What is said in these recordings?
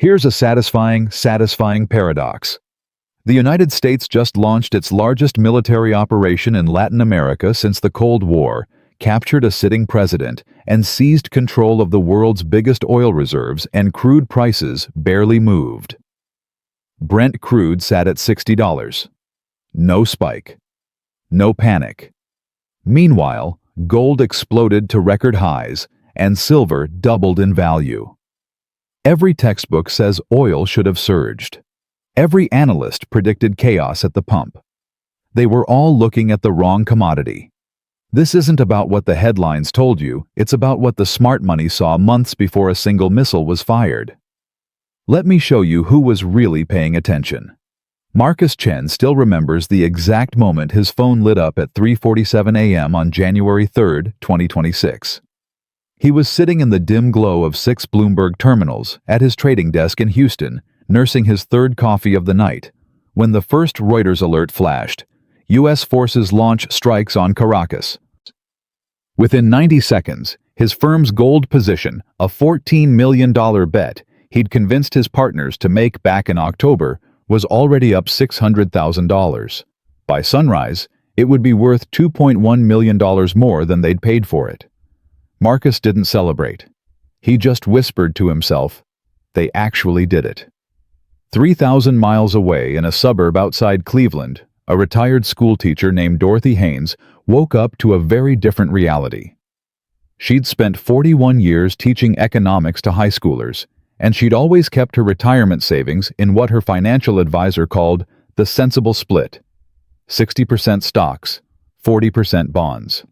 Here's a satisfying paradox. The United States just launched its largest military operation in Latin America since the Cold War, captured a sitting president, and seized control of the world's biggest oil reserves, and crude prices barely moved. Brent crude sat at $60. No spike. No panic. Meanwhile, gold exploded to record highs, and silver doubled in value. Every textbook says oil should have surged. Every analyst predicted chaos at the pump. They were all looking at the wrong commodity. This isn't about what the headlines told you, it's about what the smart money saw months before a single missile was fired. Let me show you who was really paying attention. Marcus Chen still remembers the exact moment his phone lit up at 3:47 a.m. on January 3, 2026. He was sitting in the dim glow of 6 Bloomberg terminals at his trading desk in Houston, nursing his third coffee of the night, when the first Reuters alert flashed. U.S. forces launch strikes on Caracas. Within 90 seconds, his firm's gold position, a $14 million bet he'd convinced his partners to make back in October, was already up $600,000. By sunrise, it would be worth $2.1 million more than they'd paid for it. Marcus didn't celebrate. He just whispered to himself, "They actually did it." 3,000 miles away in a suburb outside Cleveland, a retired schoolteacher named Dorothy Haynes woke up to a very different reality. She'd spent 41 years teaching economics to high schoolers, and she'd always kept her retirement savings in what her financial advisor called the sensible split: 60% stocks, 40% bonds.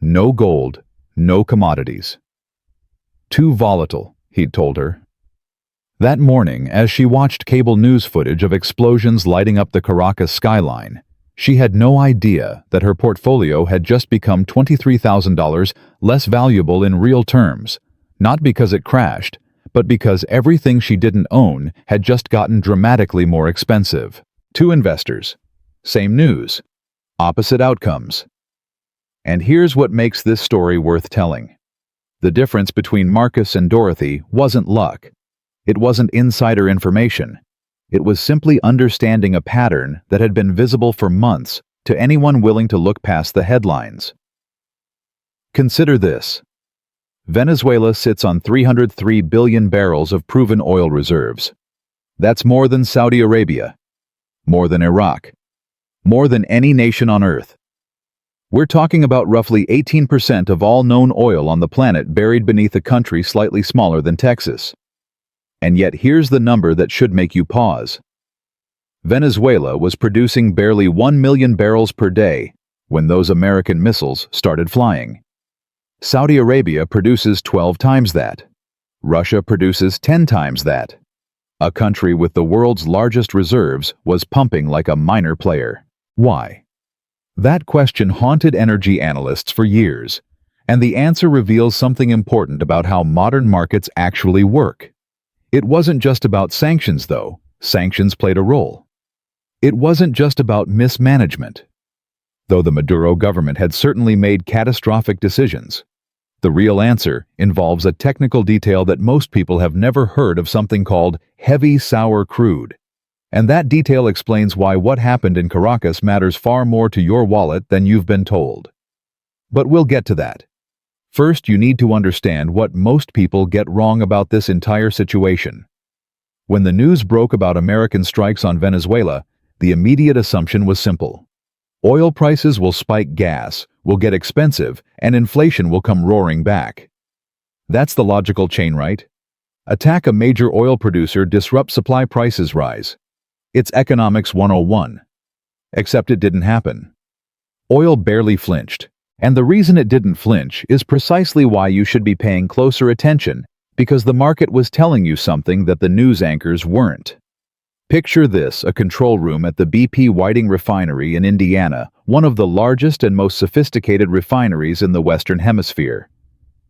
No gold, no commodities. Too volatile, he'd told her. That morning, as she watched cable news footage of explosions lighting up the Caracas skyline, she had no idea that her portfolio had just become $23,000 less valuable in real terms, not because it crashed, but because everything she didn't own had just gotten dramatically more expensive. 2 investors. Same news. Opposite outcomes. And here's what makes this story worth telling. The difference between Marcus and Dorothy wasn't luck. It wasn't insider information. It was simply understanding a pattern that had been visible for months to anyone willing to look past the headlines. Consider this. Venezuela sits on 303 billion barrels of proven oil reserves. That's more than Saudi Arabia, more than Iraq, more than any nation on Earth. We're talking about roughly 18% of all known oil on the planet buried beneath a country slightly smaller than Texas. And yet here's the number that should make you pause. Venezuela was producing barely 1 million barrels per day when those American missiles started flying. Saudi Arabia produces 12 times that. Russia produces 10 times that. A country with the world's largest reserves was pumping like a minor player. Why? That question haunted energy analysts for years, and the answer reveals something important about how modern markets actually work. It wasn't just about sanctions, though. Sanctions played a role. It wasn't just about mismanagement, though the Maduro government had certainly made catastrophic decisions. The real answer involves a technical detail that most people have never heard of: something called heavy sour crude. And that detail explains why what happened in Caracas matters far more to your wallet than you've been told. But we'll get to that. First, you need to understand what most people get wrong about this entire situation. When the news broke about American strikes on Venezuela, the immediate assumption was simple. Oil prices will spike, gas will get expensive, and inflation will come roaring back. That's the logical chain, right? Attack a major oil producer, disrupt supply, prices rise. It's economics 101. Except it didn't happen. Oil barely flinched. And the reason it didn't flinch is precisely why you should be paying closer attention, because the market was telling you something that the news anchors weren't. Picture this: a control room at the BP Whiting refinery in Indiana, one of the largest and most sophisticated refineries in the Western Hemisphere.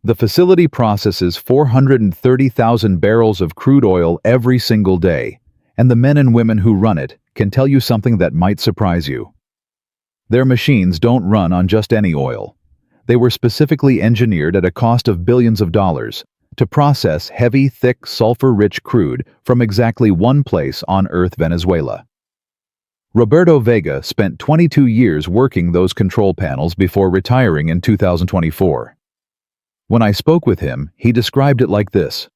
The facility processes 430,000 barrels of crude oil every single day, and the men and women who run it can tell you something that might surprise you. Their machines don't run on just any oil. They were specifically engineered at a cost of billions of dollars to process heavy, thick, sulfur-rich crude from exactly one place on Earth, Venezuela. Roberto Vega spent 22 years working those control panels before retiring in 2024. When I spoke with him, he described it like this.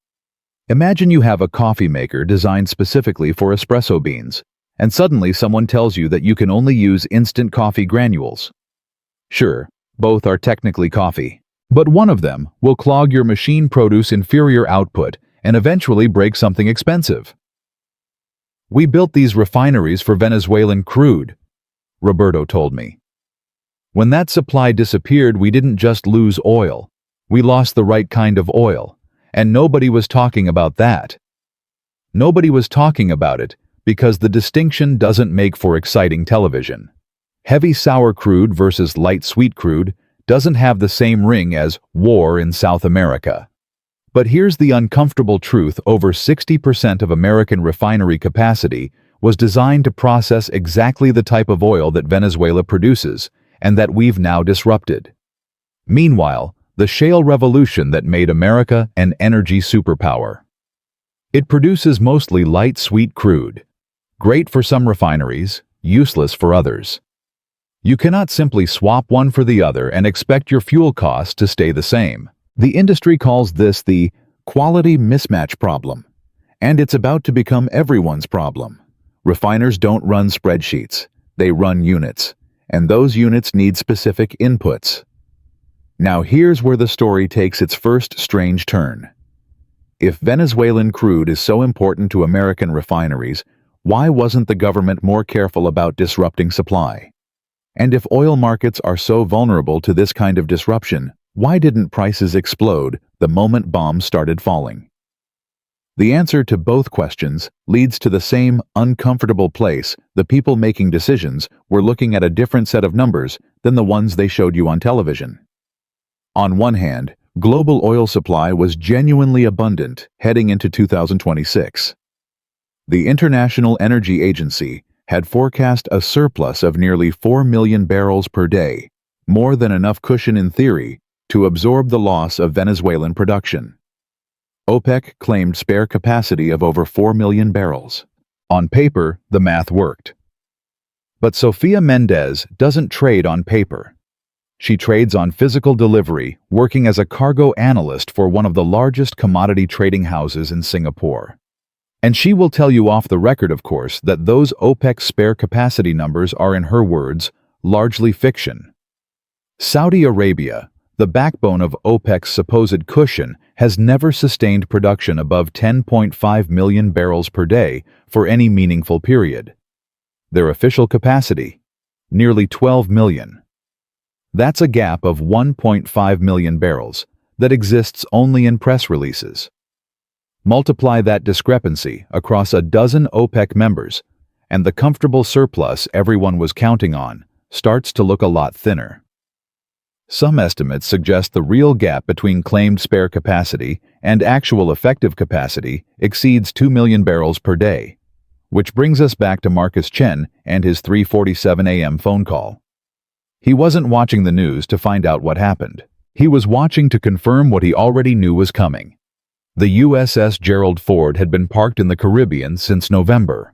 Imagine you have a coffee maker designed specifically for espresso beans, and suddenly someone tells you that you can only use instant coffee granules. Sure, both are technically coffee, but one of them will clog your machine, produce inferior output, and eventually break something expensive. We built these refineries for Venezuelan crude, Roberto told me. When that supply disappeared, we didn't just lose oil, we lost the right kind of oil. And nobody was talking about that. Nobody was talking about it because the distinction doesn't make for exciting television. Heavy sour crude versus light sweet crude doesn't have the same ring as war in South America. But here's the uncomfortable truth: over 60% of American refinery capacity was designed to process exactly the type of oil that Venezuela produces and that we've now disrupted. Meanwhile, the shale revolution that made America an energy superpower. It produces mostly light sweet crude, great for some refineries, useless for others. You cannot simply swap one for the other and expect your fuel costs to stay the same. The industry calls this the quality mismatch problem, and it's about to become everyone's problem. Refiners don't run spreadsheets, they run units, and those units need specific inputs. Now here's where the story takes its first strange turn. If Venezuelan crude is so important to American refineries, why wasn't the government more careful about disrupting supply? And if oil markets are so vulnerable to this kind of disruption, why didn't prices explode the moment bombs started falling? The answer to both questions leads to the same uncomfortable place. The people making decisions were looking at a different set of numbers than the ones they showed you on television. On one hand, global oil supply was genuinely abundant heading into 2026. The International Energy Agency had forecast a surplus of nearly 4 million barrels per day, more than enough cushion in theory to absorb the loss of Venezuelan production. OPEC claimed spare capacity of over 4 million barrels. On paper, the math worked. But Sofia Mendez doesn't trade on paper. She trades on physical delivery, working as a cargo analyst for one of the largest commodity trading houses in Singapore. And she will tell you off the record, of course, that those OPEC spare capacity numbers are, in her words, largely fiction. Saudi Arabia, the backbone of OPEC's supposed cushion, has never sustained production above 10.5 million barrels per day for any meaningful period. Their official capacity, nearly 12 million. That's a gap of 1.5 million barrels that exists only in press releases. Multiply that discrepancy across a dozen OPEC members, and the comfortable surplus everyone was counting on starts to look a lot thinner. Some estimates suggest the real gap between claimed spare capacity and actual effective capacity exceeds 2 million barrels per day, which brings us back to Marcus Chen and his 3:47 a.m. phone call. He wasn't watching the news to find out what happened. He was watching to confirm what he already knew was coming. The USS Gerald Ford had been parked in the Caribbean since November.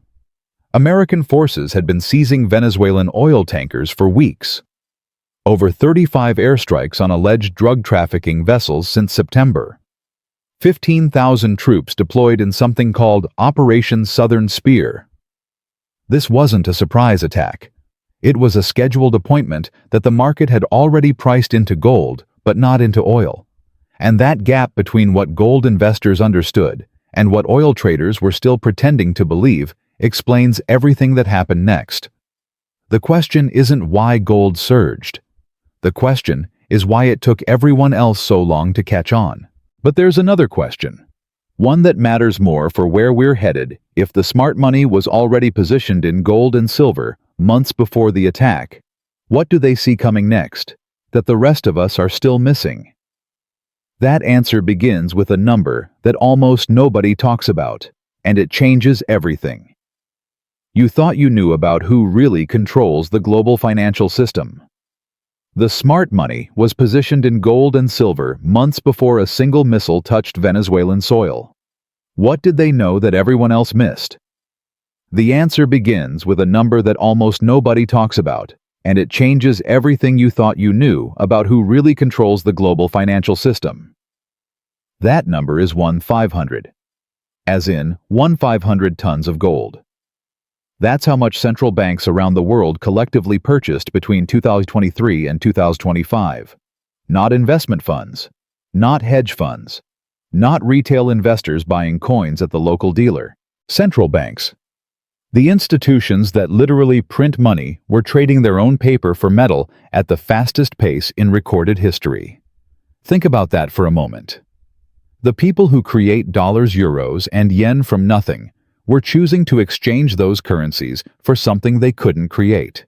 American forces had been seizing Venezuelan oil tankers for weeks. Over 35 airstrikes on alleged drug trafficking vessels since September. 15,000 troops deployed in something called Operation Southern Spear. This wasn't a surprise attack. It was a scheduled appointment that the market had already priced into gold, but not into oil. And that gap between what gold investors understood and what oil traders were still pretending to believe explains everything that happened next. The question isn't why gold surged. The question is why it took everyone else so long to catch on. But there's another question, one that matters more for where we're headed. If the smart money was already positioned in gold and silver months before the attack, what do they see coming next that the rest of us are still missing? That answer begins with a number that almost nobody talks about, and it changes everything. You thought you knew about who really controls the global financial system. The smart money was positioned in gold and silver months before a single missile touched Venezuelan soil. What did they know that everyone else missed? The answer begins with a number that almost nobody talks about, and it changes everything you thought you knew about who really controls the global financial system. That number is 1/500, as in 1/500 tons of gold. That's how much central banks around the world collectively purchased between 2023 and 2025. Not investment funds, not hedge funds, not retail investors buying coins at the local dealer. Central banks. The institutions that literally print money were trading their own paper for metal at the fastest pace in recorded history. Think about that for a moment. The people who create dollars, euros, and yen from nothing were choosing to exchange those currencies for something they couldn't create.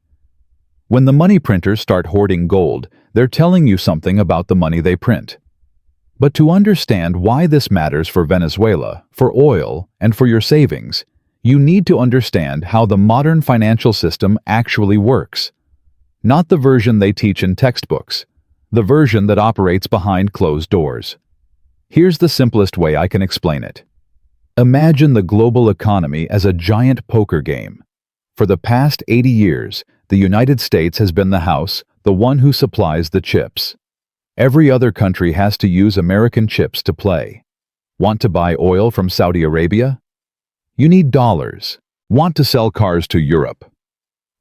When the money printers start hoarding gold, they're telling you something about the money they print. But to understand why this matters for Venezuela, for oil, and for your savings, you need to understand how the modern financial system actually works. Not the version they teach in textbooks, the version that operates behind closed doors. Here's the simplest way I can explain it. Imagine the global economy as a giant poker game. For the past 80 years, the United States has been the house, the one who supplies the chips. Every other country has to use American chips to play. Want to buy oil from Saudi Arabia? You need dollars. Want to sell cars to Europe?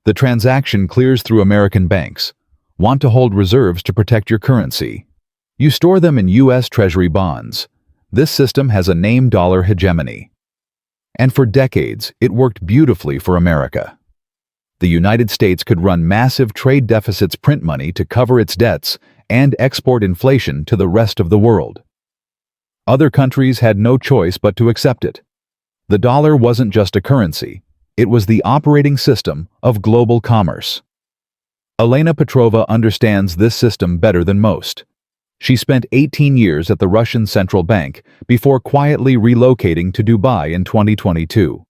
The transaction clears through American banks. Want to hold reserves to protect your currency? You store them in U.S. Treasury bonds. This system has a name: dollar hegemony. And for decades, it worked beautifully for America. The United States could run massive trade deficits, print money to cover its debts, and export inflation to the rest of the world. Other countries had no choice but to accept it. The dollar wasn't just a currency, it was the operating system of global commerce. Elena Petrova understands this system better than most. She spent 18 years at the Russian Central Bank before quietly relocating to Dubai in 2022.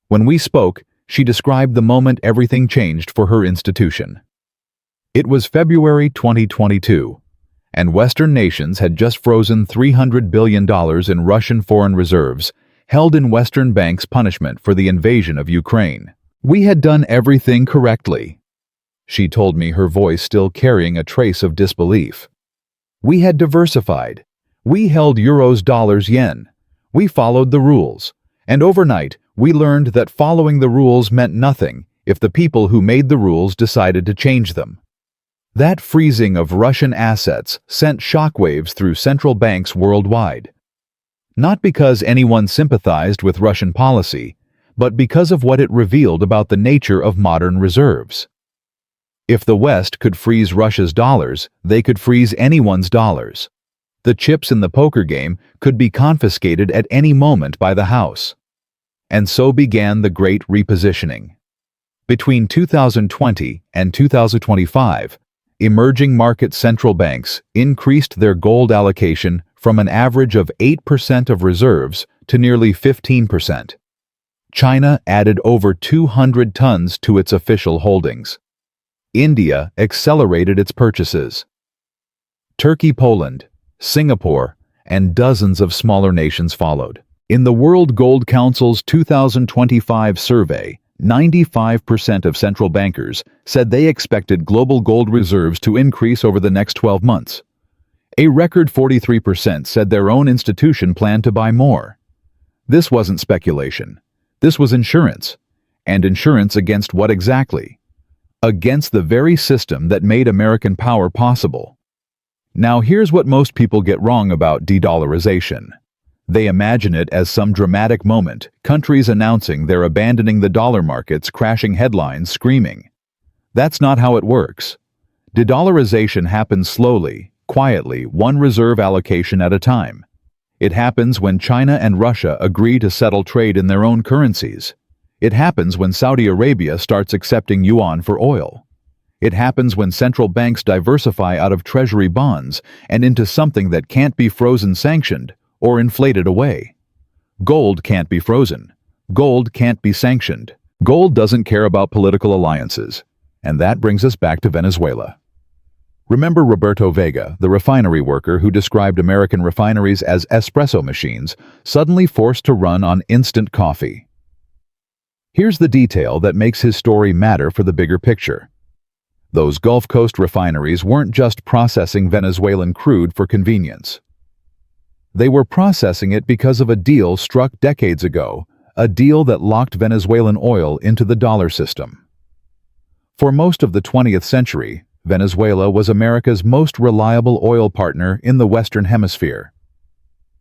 When we spoke, she described the moment everything changed for her institution. It was February 2022, and Western nations had just frozen $300 billion in Russian foreign reserves, held in Western banks' punishment for the invasion of Ukraine. We had done everything correctly, she told me, her voice still carrying a trace of disbelief. We had diversified. We held euros, dollars, yen. We followed the rules. And overnight, we learned that following the rules meant nothing if the people who made the rules decided to change them. That freezing of Russian assets sent shockwaves through central banks worldwide. Not because anyone sympathized with Russian policy, but because of what it revealed about the nature of modern reserves. If the West could freeze Russia's dollars, they could freeze anyone's dollars. The chips in the poker game could be confiscated at any moment by the House. And so began the Great Repositioning. Between 2020 and 2025, emerging market central banks increased their gold allocation from an average of 8% of reserves to nearly 15%. China added over 200 tons to its official holdings. India accelerated its purchases. Turkey, Poland, Singapore, and dozens of smaller nations followed. In the World Gold Council's 2025 survey, 95% of central bankers said they expected global gold reserves to increase over the next 12 months. A record 43% said their own institution planned to buy more. This wasn't speculation. This was insurance. And insurance against what exactly? Against the very system that made American power possible. Now here's what most people get wrong about de-dollarization. They imagine it as some dramatic moment, countries announcing they're abandoning the dollar markets, crashing headlines, screaming. That's not how it works. De-dollarization happens slowly, quietly, one reserve allocation at a time. It happens when China and Russia agree to settle trade in their own currencies. It happens when Saudi Arabia starts accepting yuan for oil. It happens when central banks diversify out of treasury bonds and into something that can't be frozen, sanctioned, or inflated away. Gold can't be frozen. Gold can't be sanctioned. Gold doesn't care about political alliances. And that brings us back to Venezuela. Remember Roberto Vega, the refinery worker who described American refineries as espresso machines, suddenly forced to run on instant coffee. Here's the detail that makes his story matter for the bigger picture. Those Gulf Coast refineries weren't just processing Venezuelan crude for convenience. They were processing it because of a deal struck decades ago, a deal that locked Venezuelan oil into the dollar system. For most of the 20th century, Venezuela was America's most reliable oil partner in the Western Hemisphere.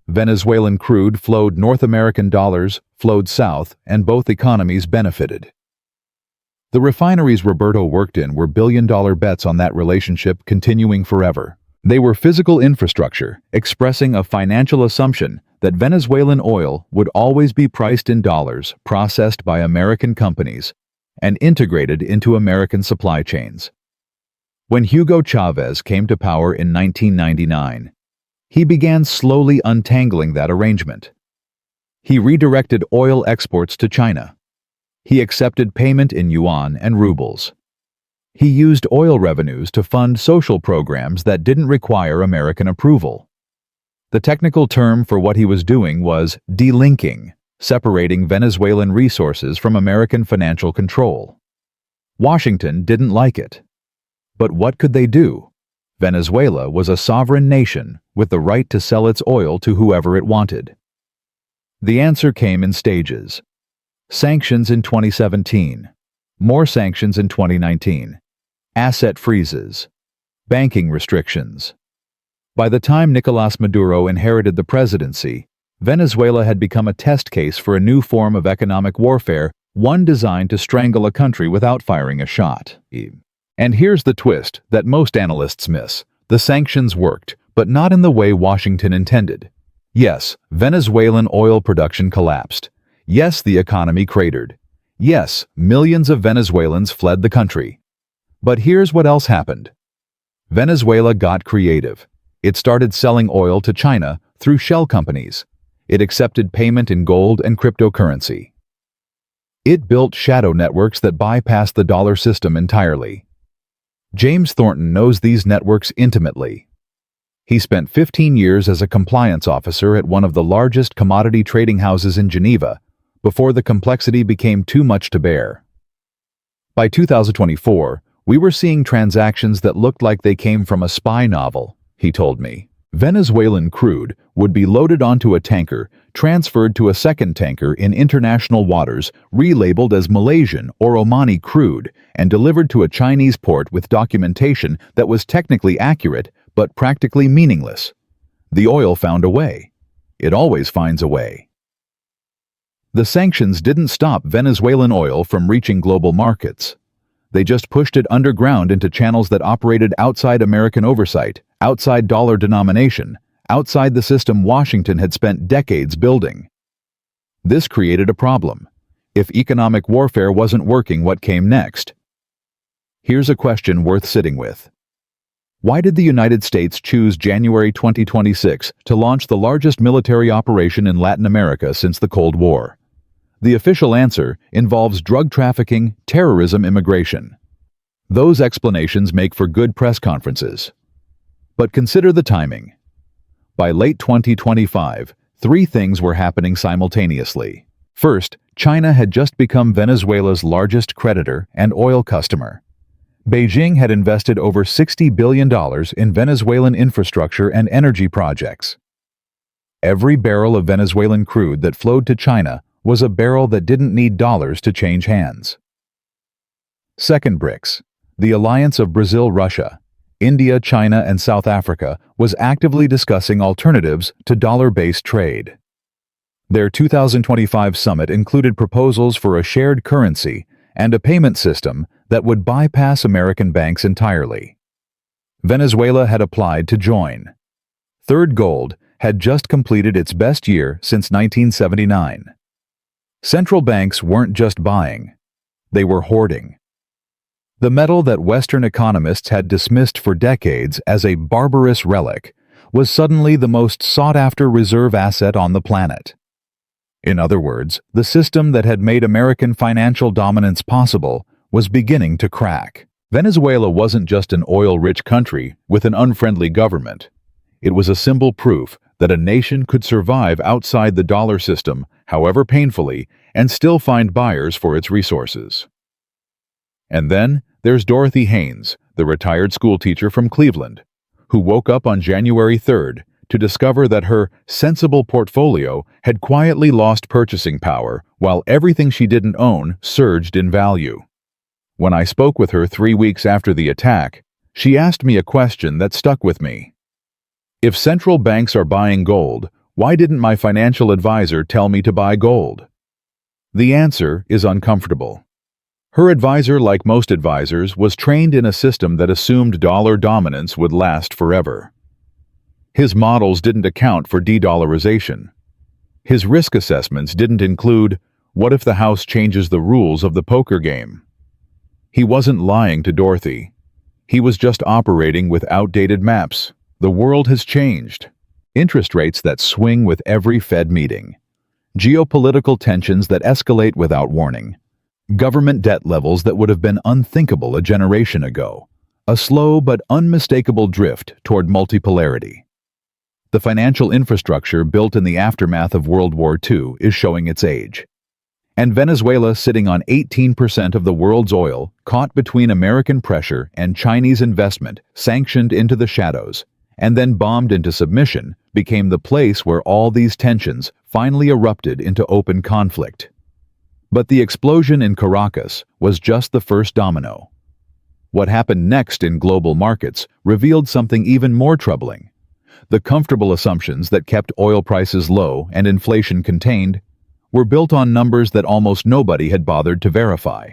Venezuelan crude flowed North American dollars, flowed south, and both economies benefited. The refineries Roberto worked in were billion-dollar bets on that relationship continuing forever. They were physical infrastructure, expressing a financial assumption that Venezuelan oil would always be priced in dollars, processed by American companies, and integrated into American supply chains. When Hugo Chavez came to power in 1999, he began slowly untangling that arrangement. He redirected oil exports to China. He accepted payment in yuan and rubles. He used oil revenues to fund social programs that didn't require American approval. The technical term for what he was doing was delinking, separating Venezuelan resources from American financial control. Washington didn't like it. But what could they do? Venezuela was a sovereign nation with the right to sell its oil to whoever it wanted. The answer came in stages. Sanctions in 2017. More sanctions in 2019. Asset freezes. Banking restrictions. By the time Nicolás Maduro inherited the presidency, Venezuela had become a test case for a new form of economic warfare, one designed to strangle a country without firing a shot. And here's the twist that most analysts miss. The sanctions worked, but not in the way Washington intended. Yes, Venezuelan oil production collapsed. Yes, the economy cratered. Yes, millions of Venezuelans fled the country. But here's what else happened. Venezuela got creative. It started selling oil to China through shell companies. It accepted payment in gold and cryptocurrency. It built shadow networks that bypassed the dollar system entirely. James Thornton knows these networks intimately. He spent 15 years as a compliance officer at one of the largest commodity trading houses in Geneva before the complexity became too much to bear. By 2024, we were seeing transactions that looked like they came from a spy novel, he told me. Venezuelan crude would be loaded onto a tanker, transferred to a second tanker in international waters, relabeled as Malaysian or Omani crude, and delivered to a Chinese port with documentation that was technically accurate but practically meaningless. The oil found a way. It always finds a way. The sanctions didn't stop Venezuelan oil from reaching global markets. They just pushed it underground into channels that operated outside American oversight, outside dollar denomination, outside the system Washington had spent decades building. This created a problem. If economic warfare wasn't working, what came next? Here's a question worth sitting with. Why did the United States choose January 2026 to launch the largest military operation in Latin America since the Cold War? The official answer involves drug trafficking, terrorism, immigration. Those explanations make for good press conferences. But consider the timing. By late 2025, three things were happening simultaneously. First, China had just become Venezuela's largest creditor and oil customer. Beijing had invested over $60 billion in Venezuelan infrastructure and energy projects. Every barrel of Venezuelan crude that flowed to China was a barrel that didn't need dollars to change hands. Second, BRICS, the alliance of Brazil, Russia, India, China, and South Africa, was actively discussing alternatives to dollar-based trade. Their 2025 summit included proposals for a shared currency and a payment system that would bypass American banks entirely. Venezuela had applied to join. Third Gold had just completed its best year since 1979. Central banks weren't just buying, they were hoarding. The metal that Western economists had dismissed for decades as a barbarous relic was suddenly the most sought-after reserve asset on the planet. In other words, the system that had made American financial dominance possible was beginning to crack. Venezuela wasn't just an oil-rich country with an unfriendly government. It was a symbol proof that a nation could survive outside the dollar system, however painfully, and still find buyers for its resources. And then there's Dorothy Haynes, the retired schoolteacher from Cleveland, who woke up on January 3rd to discover that her sensible portfolio had quietly lost purchasing power while everything she didn't own surged in value. When I spoke with her 3 weeks after the attack, she asked me a question that stuck with me. If central banks are buying gold, why didn't my financial advisor tell me to buy gold? The answer is uncomfortable. Her advisor, like most advisors, was trained in a system that assumed dollar dominance would last forever. His models didn't account for de-dollarization. His risk assessments didn't include, what if the house changes the rules of the poker game? He wasn't lying to Dorothy. He was just operating with outdated maps. The world has changed. Interest rates that swing with every Fed meeting. Geopolitical tensions that escalate without warning. Government debt levels that would have been unthinkable a generation ago. A slow but unmistakable drift toward multipolarity. The financial infrastructure built in the aftermath of World War II is showing its age. And Venezuela, sitting on 18% of the world's oil, caught between American pressure and Chinese investment, sanctioned into the shadows, and then bombed into submission, became the place where all these tensions finally erupted into open conflict. But the explosion in Caracas was just the first domino. What happened next in global markets revealed something even more troubling. The comfortable assumptions that kept oil prices low and inflation contained were built on numbers that almost nobody had bothered to verify.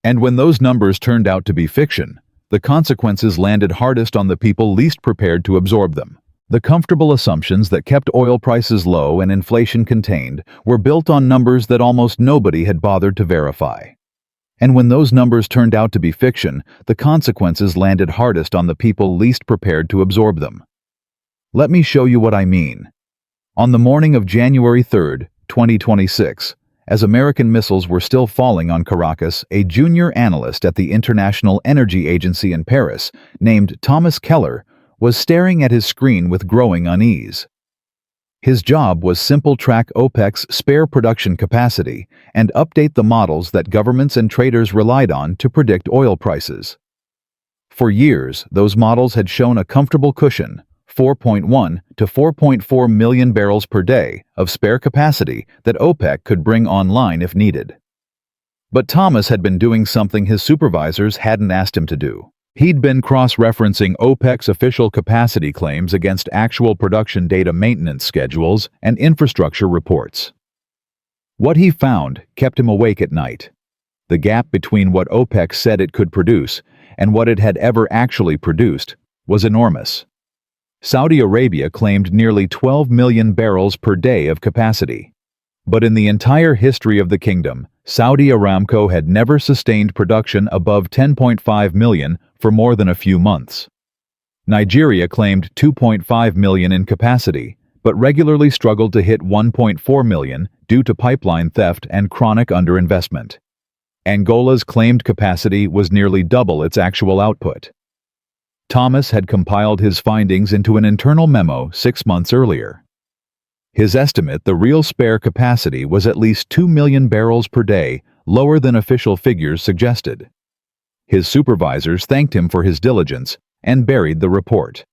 And when those numbers turned out to be fiction, the consequences landed hardest on the people least prepared to absorb them. The comfortable assumptions that kept oil prices low and inflation contained were built on numbers that almost nobody had bothered to verify. And when those numbers turned out to be fiction, the consequences landed hardest on the people least prepared to absorb them. Let me show you what I mean. On the morning of January 3rd, 2026, as American missiles were still falling on Caracas, a junior analyst at the International Energy Agency in Paris, named Thomas Keller, was staring at his screen with growing unease. His job was simple: track OPEC's spare production capacity and update the models that governments and traders relied on to predict oil prices. For years, those models had shown a comfortable cushion, 4.1 to 4.4 million barrels per day of spare capacity that OPEC could bring online if needed. But Thomas had been doing something his supervisors hadn't asked him to do. He'd been cross-referencing OPEC's official capacity claims against actual production data, maintenance schedules, and infrastructure reports. What he found kept him awake at night. The gap between what OPEC said it could produce and what it had ever actually produced was enormous. Saudi Arabia claimed nearly 12 million barrels per day of capacity. But in the entire history of the kingdom, Saudi Aramco had never sustained production above 10.5 million for more than a few months. Nigeria claimed 2.5 million in capacity, but regularly struggled to hit 1.4 million due to pipeline theft and chronic underinvestment. Angola's claimed capacity was nearly double its actual output. Thomas had compiled his findings into an internal memo 6 months earlier. His estimate, the real spare capacity, was at least 2 million barrels per day, lower than official figures suggested. His supervisors thanked him for his diligence and buried the report.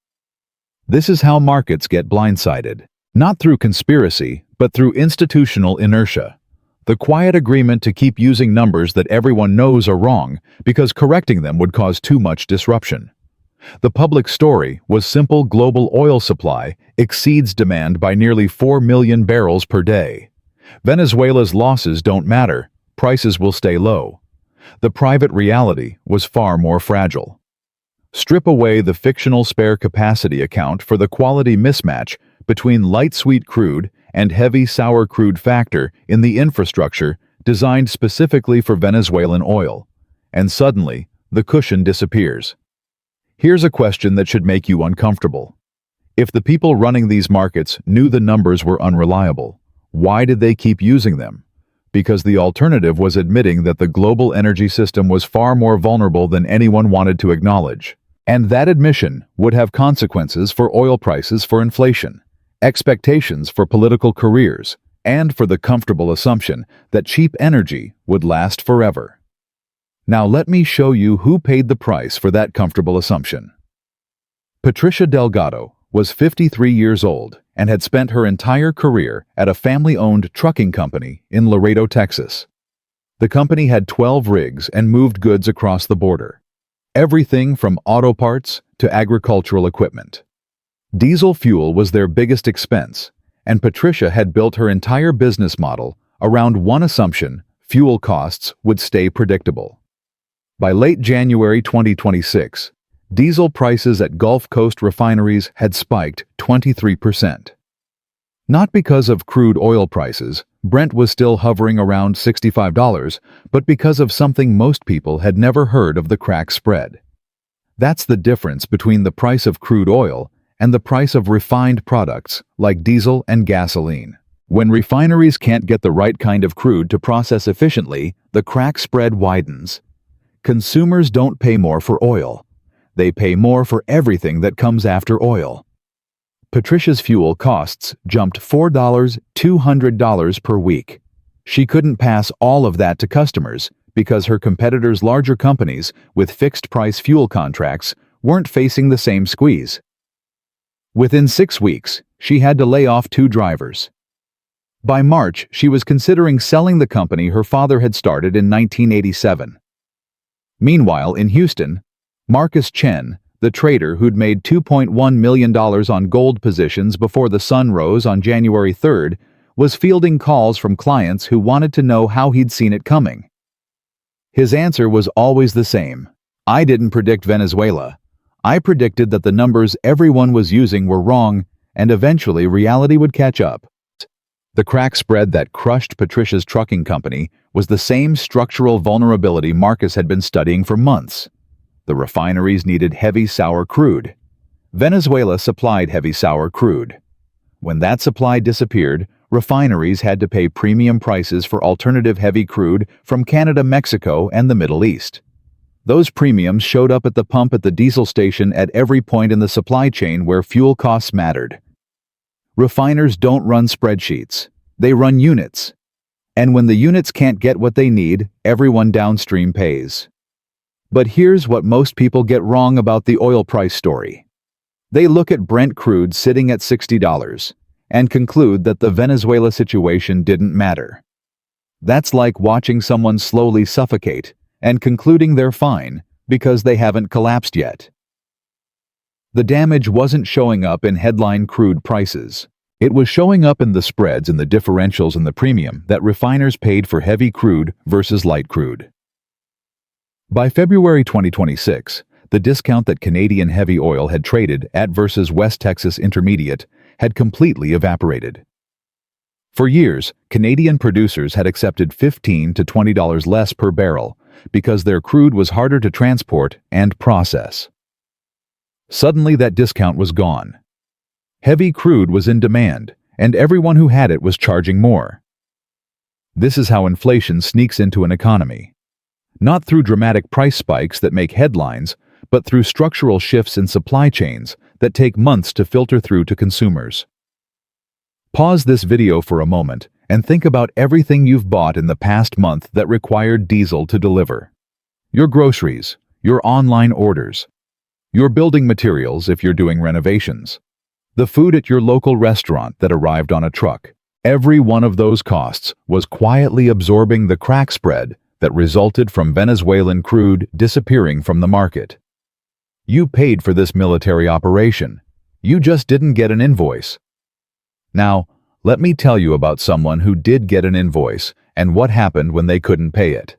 This is how markets get blindsided, not through conspiracy, but through institutional inertia. The quiet agreement to keep using numbers that everyone knows are wrong because correcting them would cause too much disruption. The public story was simple: global oil supply exceeds demand by nearly 4 million barrels per day. Venezuela's losses don't matter, prices will stay low. The private reality was far more fragile. Strip away the fictional spare capacity account for the quality mismatch between light sweet crude and heavy sour crude factor in the infrastructure designed specifically for Venezuelan oil, and suddenly the cushion disappears. Here's a question that should make you uncomfortable. If the people running these markets knew the numbers were unreliable, why did they keep using them? because the alternative was admitting that the global energy system was far more vulnerable than anyone wanted to acknowledge. And that admission would have consequences for oil prices, for inflation, expectations for political careers, and for the comfortable assumption that cheap energy would last forever. Now let me show you who paid the price for that comfortable assumption. Patricia Delgado was 53 years old and had spent her entire career at a family-owned trucking company in Laredo, Texas. The company had 12 rigs and moved goods across the border. Everything from auto parts to agricultural equipment. Diesel fuel was their biggest expense, and Patricia had built her entire business model around one assumption: fuel costs would stay predictable. By late January 2026, diesel prices at Gulf Coast refineries had spiked 23%. Not because of crude oil prices, Brent was still hovering around $65, but because of something most people had never heard of: the crack spread. That's the difference between the price of crude oil and the price of refined products like diesel and gasoline. When refineries can't get the right kind of crude to process efficiently, the crack spread widens. Consumers don't pay more for oil. They pay more for everything that comes after oil. Patricia's fuel costs jumped $200 per week. She couldn't pass all of that to customers because her competitors' larger companies with fixed-price fuel contracts weren't facing the same squeeze. Within 6 weeks, she had to lay off 2 drivers. By March, she was considering selling the company her father had started in 1987. Meanwhile, in Houston, Marcus Chen, the trader who'd made $2.1 million on gold positions before the sun rose on January 3rd, was fielding calls from clients who wanted to know how he'd seen it coming. His answer was always the same: "I didn't predict Venezuela. I predicted that the numbers everyone was using were wrong, and eventually reality would catch up." The crack spread that crushed Patricia's trucking company was the same structural vulnerability Marcus had been studying for months. The refineries needed heavy sour crude. Venezuela supplied heavy sour crude. When that supply disappeared, refineries had to pay premium prices for alternative heavy crude from Canada, Mexico, and the Middle East. Those premiums showed up at the pump, at the diesel station, at every point in the supply chain where fuel costs mattered. Refiners don't run spreadsheets. They run units. And when the units can't get what they need, everyone downstream pays. But here's what most people get wrong about the oil price story. They look at Brent crude sitting at $60 and conclude that the Venezuela situation didn't matter. That's like watching someone slowly suffocate and concluding they're fine because they haven't collapsed yet. The damage wasn't showing up in headline crude prices. It was showing up in the spreads and the differentials in the premium that refiners paid for heavy crude versus light crude. By February 2026, the discount that Canadian heavy oil had traded at versus West Texas Intermediate had completely evaporated. For years, Canadian producers had accepted $15 to $20 less per barrel because their crude was harder to transport and process. Suddenly, that discount was gone. Heavy crude was in demand, and everyone who had it was charging more. This is how inflation sneaks into an economy. Not through dramatic price spikes that make headlines, but through structural shifts in supply chains that take months to filter through to consumers. Pause this video for a moment and think about everything you've bought in the past month that required diesel to deliver. Your groceries, your online orders, your building materials if you're doing renovations, the food at your local restaurant that arrived on a truck. Every one of those costs was quietly absorbing the crack spread that resulted from Venezuelan crude disappearing from the market. You paid for this military operation. You just didn't get an invoice. Now, let me tell you about someone who did get an invoice and what happened when they couldn't pay it.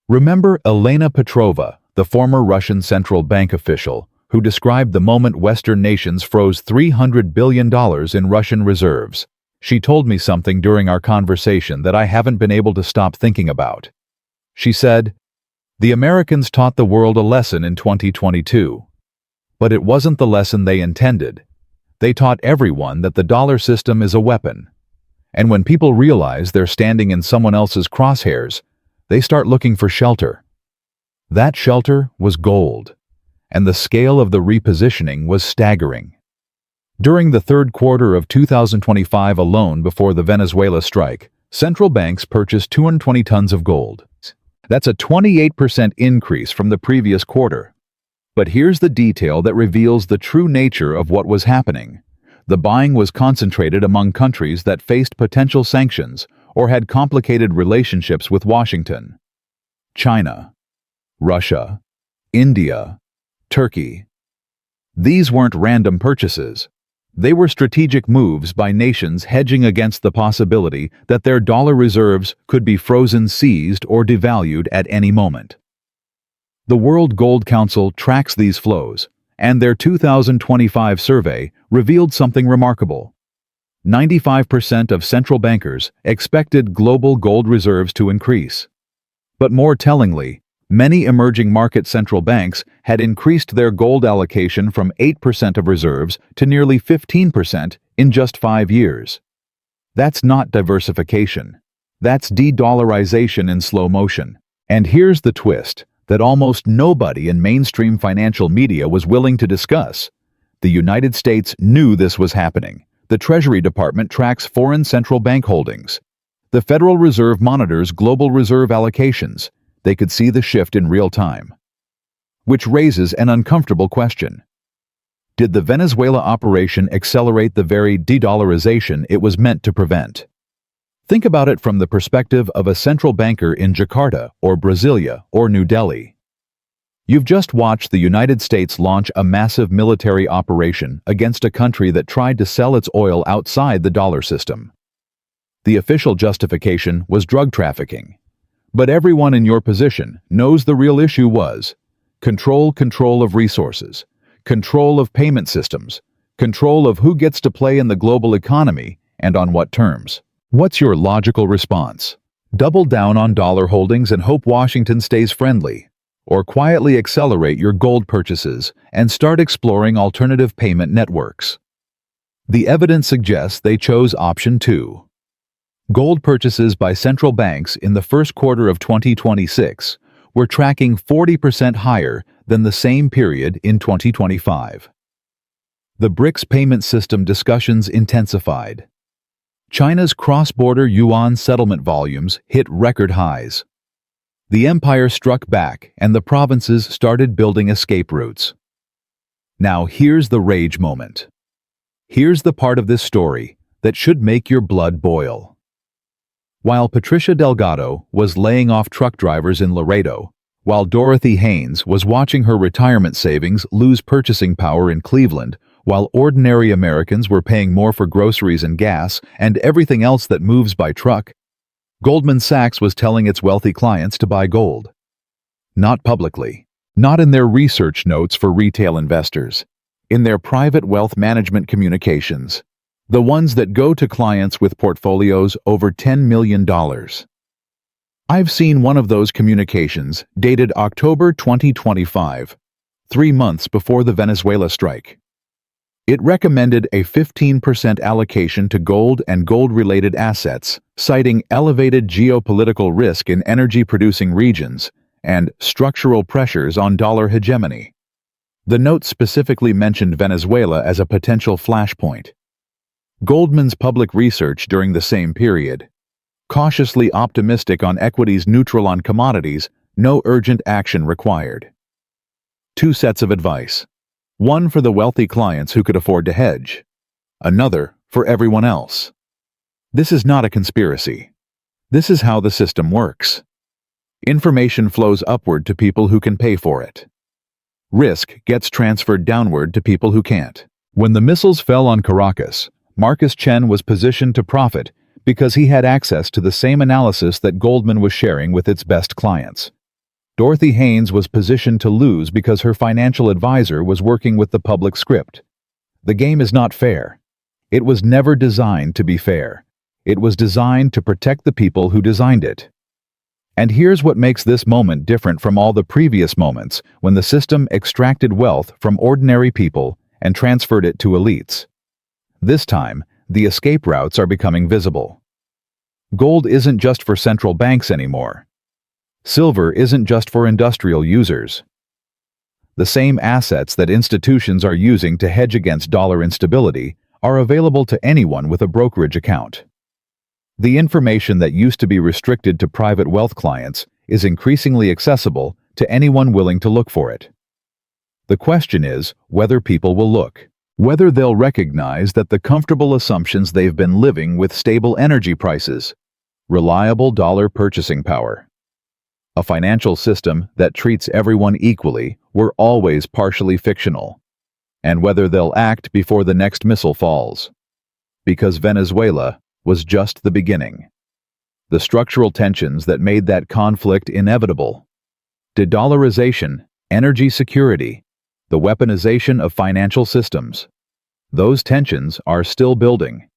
Remember Elena Petrova, the former Russian central bank official, who described the moment Western nations froze $300 billion in Russian reserves? She told me something during our conversation that I haven't been able to stop thinking about. She said, "The Americans taught the world a lesson in 2022. But it wasn't the lesson they intended. They taught everyone that the dollar system is a weapon. And when people realize they're standing in someone else's crosshairs, they start looking for shelter. That shelter was gold, and the scale of the repositioning was staggering. During the third quarter of 2025 alone, before the Venezuela strike, central banks purchased 220 tons of gold. That's a 28% increase from the previous quarter. But here's the detail that reveals the true nature of what was happening. The buying was concentrated among countries that faced potential sanctions or had complicated relationships with Washington. China, Russia, India, Turkey. These weren't random purchases. They were strategic moves by nations hedging against the possibility that their dollar reserves could be frozen, seized, or devalued at any moment. The World Gold Council tracks these flows, and their 2025 survey revealed something remarkable. 95% of central bankers expected global gold reserves to increase. But more tellingly, many emerging market central banks had increased their gold allocation from 8% of reserves to nearly 15% in just 5 years. That's not diversification. That's de-dollarization in slow motion. And here's the twist that almost nobody in mainstream financial media was willing to discuss. The United States knew this was happening. The Treasury Department tracks foreign central bank holdings. The Federal Reserve monitors global reserve allocations. They could see the shift in real time. Which raises an uncomfortable question. Did the Venezuela operation accelerate the very de-dollarization it was meant to prevent? Think about it from the perspective of a central banker in Jakarta or Brasilia or New Delhi. You've just watched the United States launch a massive military operation against a country that tried to sell its oil outside the dollar system. The official justification was drug trafficking. But everyone in your position knows the real issue was control of resources, control of payment systems, control of who gets to play in the global economy and on what terms. What's your logical response? Double down on dollar holdings and hope Washington stays friendly, or quietly accelerate your gold purchases and start exploring alternative payment networks? The evidence suggests they chose option 2. Gold purchases by central banks in the first quarter of 2026 were tracking 40% higher than the same period in 2025. The BRICS payment system discussions intensified. China's cross-border yuan settlement volumes hit record highs. The empire struck back and the provinces started building escape routes. Now here's the rage moment. Here's the part of this story that should make your blood boil. While Patricia Delgado was laying off truck drivers in Laredo, while Dorothy Haynes was watching her retirement savings lose purchasing power in Cleveland, while ordinary Americans were paying more for groceries and gas and everything else that moves by truck, Goldman Sachs was telling its wealthy clients to buy gold. Not publicly, not in their research notes for retail investors, in their private wealth management communications, the ones that go to clients with portfolios over $10 million. I've seen one of those communications dated October 2025, 3 months before the Venezuela strike. It recommended a 15% allocation to gold and gold-related assets, citing elevated geopolitical risk in energy-producing regions and structural pressures on dollar hegemony. The note specifically mentioned Venezuela as a potential flashpoint. Goldman's public research during the same period, cautiously optimistic on equities, neutral on commodities, no urgent action required. 2 sets of advice. One for the wealthy clients who could afford to hedge. Another for everyone else. This is not a conspiracy. This is how the system works. Information flows upward to people who can pay for it. Risk gets transferred downward to people who can't. When the missiles fell on Caracas, Marcus Chen was positioned to profit because he had access to the same analysis that Goldman was sharing with its best clients. Dorothy Haynes was positioned to lose because her financial advisor was working with the public script. The game is not fair. It was never designed to be fair. It was designed to protect the people who designed it. And here's what makes this moment different from all the previous moments when the system extracted wealth from ordinary people and transferred it to elites. This time, the escape routes are becoming visible. Gold isn't just for central banks anymore. Silver isn't just for industrial users. The same assets that institutions are using to hedge against dollar instability are available to anyone with a brokerage account. The information that used to be restricted to private wealth clients is increasingly accessible to anyone willing to look for it. The question is whether people will look, whether they'll recognize that the comfortable assumptions they've been living with stable energy prices, reliable dollar purchasing power, a financial system that treats everyone equally were always partially fictional, and whether they'll act before the next missile falls. Because Venezuela was just the beginning. The structural tensions that made that conflict inevitable. De-dollarization, energy security, the weaponization of financial systems. Those tensions are still building.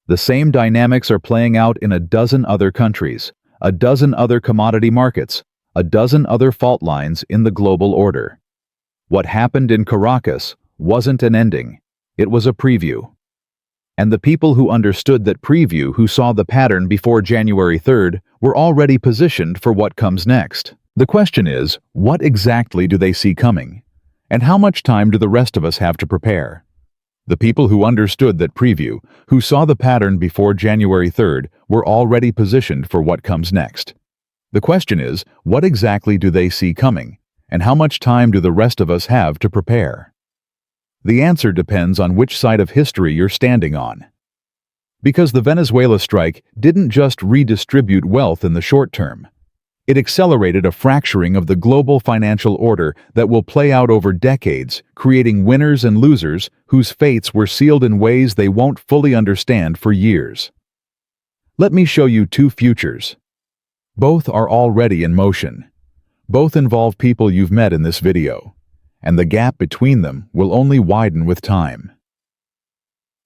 The same dynamics are playing out in a dozen other countries, a dozen other commodity markets, a dozen other fault lines in the global order. What happened in Caracas wasn't an ending, it was a preview. And the people who understood that preview, who saw the pattern before January 3rd, were already positioned for what comes next. The question is, what exactly do they see coming? And how much time do the rest of us have to prepare? The people who understood that preview, who saw the pattern before January 3rd, were already positioned for what comes next. The question is, what exactly do they see coming? And how much time do the rest of us have to prepare? The answer depends on which side of history you're standing on. Because the Venezuela strike didn't just redistribute wealth in the short term. It accelerated a fracturing of the global financial order that will play out over decades, creating winners and losers whose fates were sealed in ways they won't fully understand for years. Let me show you two futures. Both are already in motion. Both involve people you've met in this video, and the gap between them will only widen with time.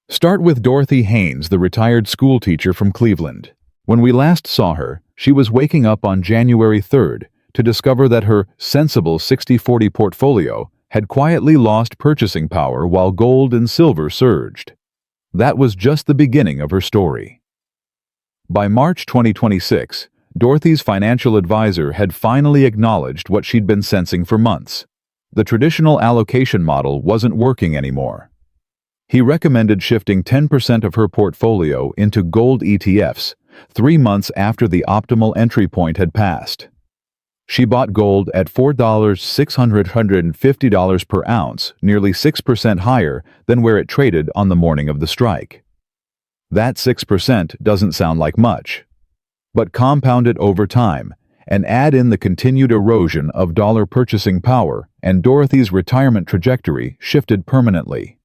Start with Dorothy Haynes, the retired schoolteacher from Cleveland. When we last saw her, she was waking up on January 3rd to discover that her sensible 60-40 portfolio had quietly lost purchasing power while gold and silver surged. That was just the beginning of her story. By March 2026, Dorothy's financial advisor had finally acknowledged what she'd been sensing for months. The traditional allocation model wasn't working anymore. He recommended shifting 10% of her portfolio into gold ETFs 3 months after the optimal entry point had passed. She bought gold at $4,650 per ounce, nearly 6% higher than where it traded on the morning of the strike. That 6% doesn't sound like much. But compound it over time and add in the continued erosion of dollar purchasing power, and Dorothy's retirement trajectory shifted permanently.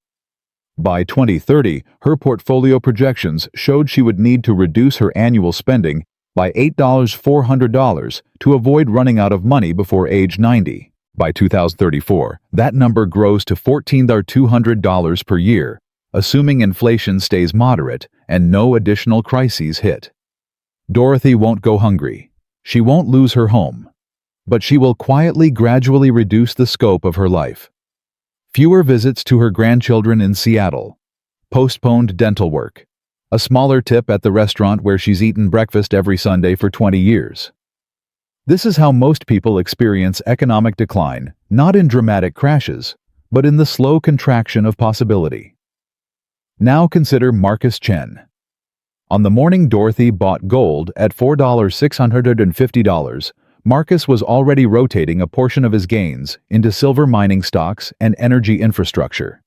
By 2030, her portfolio projections showed she would need to reduce her annual spending by $8,400 to avoid running out of money before age 90. By 2034, that number grows to $14,200 per year, assuming inflation stays moderate and no additional crises hit. Dorothy won't go hungry. She won't lose her home. But she will quietly, gradually reduce the scope of her life. Fewer visits to her grandchildren in Seattle. Postponed dental work. A smaller tip at the restaurant where she's eaten breakfast every Sunday for 20 years. This is how most people experience economic decline, not in dramatic crashes, but in the slow contraction of possibility. Now consider Marcus Chen. On the morning Dorothy bought gold at $4,650, Marcus was already rotating a portion of his gains into silver mining stocks and energy infrastructure.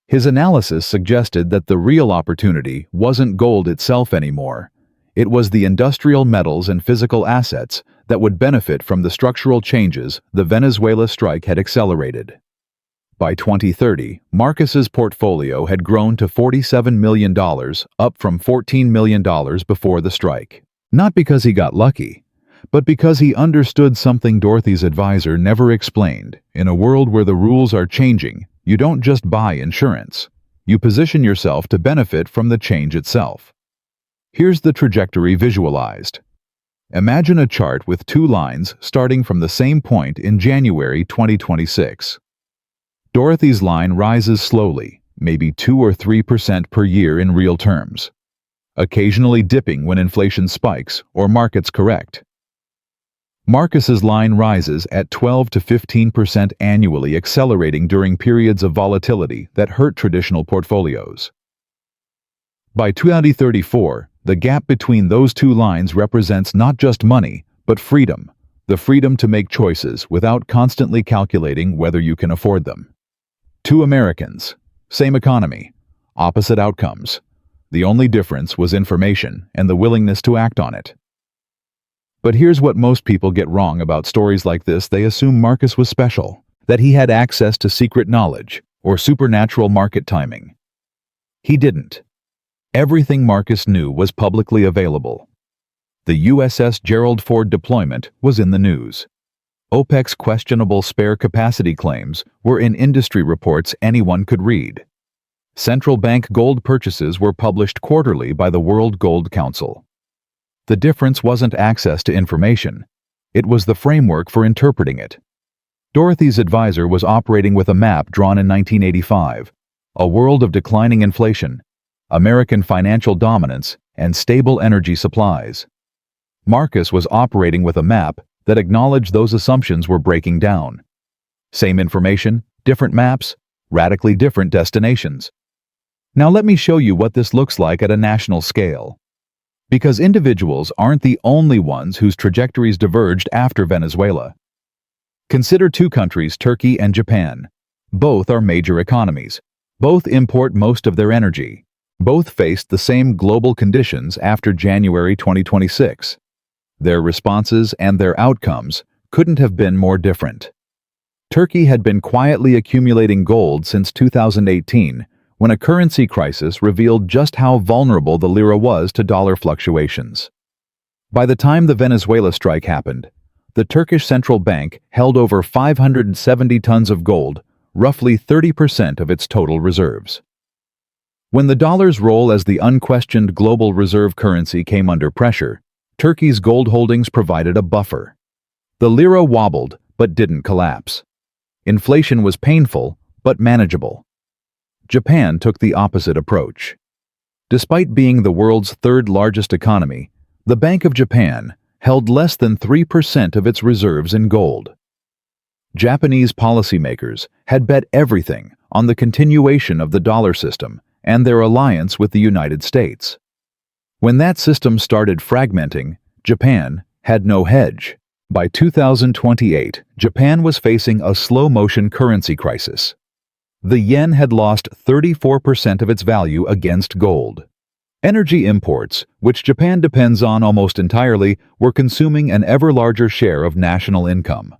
His analysis suggested that the real opportunity wasn't gold itself anymore. It was the industrial metals and physical assets that would benefit from the structural changes the Venezuela strike had accelerated. By 2030, Marcus's portfolio had grown to $47 million, up from $14 million before the strike. Not because he got lucky, but because he understood something Dorothy's advisor never explained. In a world where the rules are changing, you don't just buy insurance. You position yourself to benefit from the change itself. Here's the trajectory visualized. Imagine a chart with two lines starting from the same point in January 2026. Dorothy's line rises slowly, maybe 2 or 3% per year in real terms. occasionally dipping when inflation spikes or markets correct. Marcus's line rises at 12 to 15% annually, accelerating during periods of volatility that hurt traditional portfolios. By 2034, the gap between those two lines represents not just money, but freedom, the freedom to make choices without constantly calculating whether you can afford them. Two Americans, same economy, opposite outcomes. The only difference was information and the willingness to act on it. But here's what most people get wrong about stories like this. They assume Marcus was special, that he had access to secret knowledge or supernatural market timing. He didn't. Everything Marcus knew was publicly available. The USS Gerald Ford deployment was in the news. OPEC's questionable spare capacity claims were in industry reports anyone could read. Central bank gold purchases were published quarterly by the World Gold Council. The difference wasn't access to information. It was the framework for interpreting it. Dorothy's advisor was operating with a map drawn in 1985, a world of declining inflation, American financial dominance, and stable energy supplies. Marcus was operating with a map that acknowledged those assumptions were breaking down. Same information, different maps, radically different destinations. Now let me show you what this looks like at a national scale. Because individuals aren't the only ones whose trajectories diverged after Venezuela. Consider two countries, Turkey and Japan. Both are major economies. Both import most of their energy. Both faced the same global conditions after January 2026. Their responses and their outcomes couldn't have been more different. Turkey had been quietly accumulating gold since 2018, when a currency crisis revealed just how vulnerable the lira was to dollar fluctuations. By the time the Venezuela strike happened, the Turkish central bank held over 570 tons of gold, roughly 30% of its total reserves. When the dollar's role as the unquestioned global reserve currency came under pressure, Turkey's gold holdings provided a buffer. The lira wobbled but didn't collapse. Inflation was painful but manageable. Japan took the opposite approach. Despite being the world's third largest economy, the Bank of Japan held less than 3% of its reserves in gold. Japanese policymakers had bet everything on the continuation of the dollar system and their alliance with the United States. When that system started fragmenting, Japan had no hedge. By 2028, Japan was facing a slow-motion currency crisis. The yen had lost 34% of its value against gold. Energy imports, which Japan depends on almost entirely, were consuming an ever larger share of national income.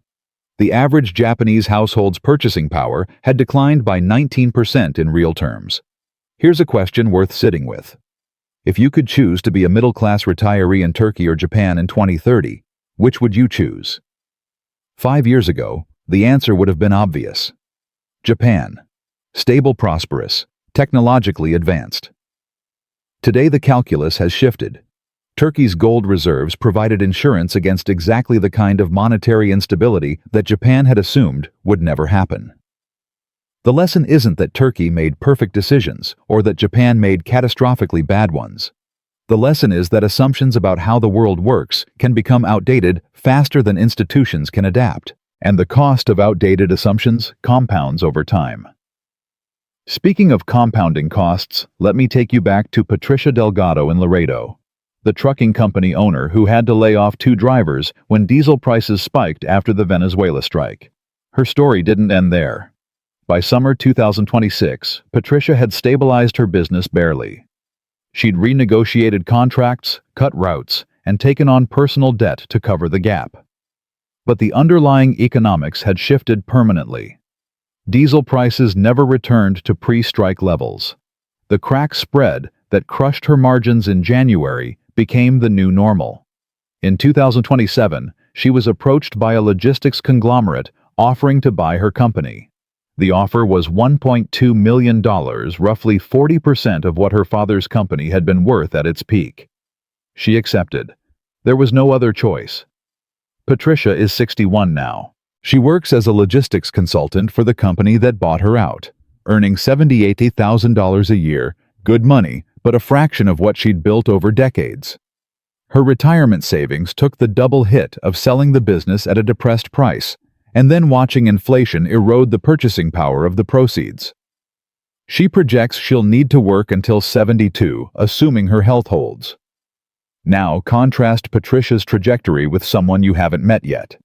The average Japanese household's purchasing power had declined by 19% in real terms. Here's a question worth sitting with. If you could choose to be a middle-class retiree in Turkey or Japan in 2030, which would you choose? 5 years ago, the answer would have been obvious. Japan. Stable, prosperous, technologically advanced. Today the calculus has shifted. Turkey's gold reserves provided insurance against exactly the kind of monetary instability that Japan had assumed would never happen. The lesson isn't that Turkey made perfect decisions or that Japan made catastrophically bad ones. The lesson is that assumptions about how the world works can become outdated faster than institutions can adapt, and the cost of outdated assumptions compounds over time. Speaking of compounding costs, let me take you back to Patricia Delgado in Laredo, the trucking company owner who had to lay off 2 drivers when diesel prices spiked after the Venezuela strike. Her story didn't end there. By summer 2026, Patricia had stabilized her business barely. She'd renegotiated contracts, cut routes, and taken on personal debt to cover the gap. But the underlying economics had shifted permanently. Diesel prices never returned to pre-strike levels. The crack spread that crushed her margins in January became the new normal. In 2027, she was approached by a logistics conglomerate offering to buy her company. The offer was $1.2 million, roughly 40% of what her father's company had been worth at its peak. She accepted. There was no other choice. Patricia is 61 now. She works as a logistics consultant for the company that bought her out, earning $78,000 a year, good money, but a fraction of what she'd built over decades. Her retirement savings took the double hit of selling the business at a depressed price, and then watching inflation erode the purchasing power of the proceeds. She projects she'll need to work until 72, assuming her health holds. Now contrast Patricia's trajectory with someone you haven't met yet.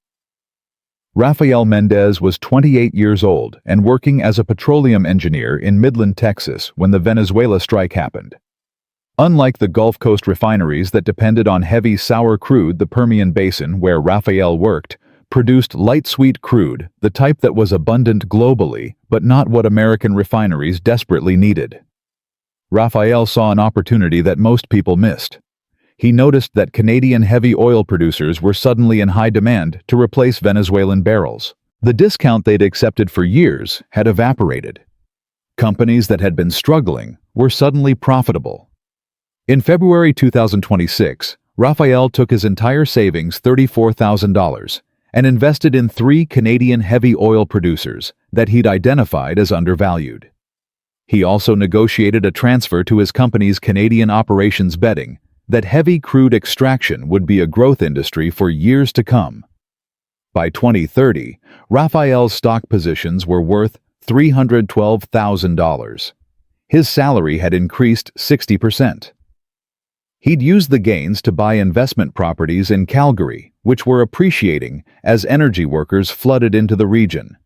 Rafael Mendez was 28 years old and working as a petroleum engineer in Midland, Texas when the Venezuela strike happened. Unlike the Gulf Coast refineries that depended on heavy sour crude, the Permian Basin, where Rafael worked, produced light sweet crude, the type that was abundant globally, but not what American refineries desperately needed. Rafael saw an opportunity that most people missed. He noticed that Canadian heavy oil producers were suddenly in high demand to replace Venezuelan barrels. The discount they'd accepted for years had evaporated. Companies that had been struggling were suddenly profitable. In February 2026, Rafael took his entire savings, $34,000, and invested in 3 Canadian heavy oil producers that he'd identified as undervalued. He also negotiated a transfer to his company's Canadian operations, betting that heavy crude extraction would be a growth industry for years to come. By 2030, Rafael's stock positions were worth $312,000. His salary had increased 60%. He'd used the gains to buy investment properties in Calgary, which were appreciating as energy workers flooded into the region.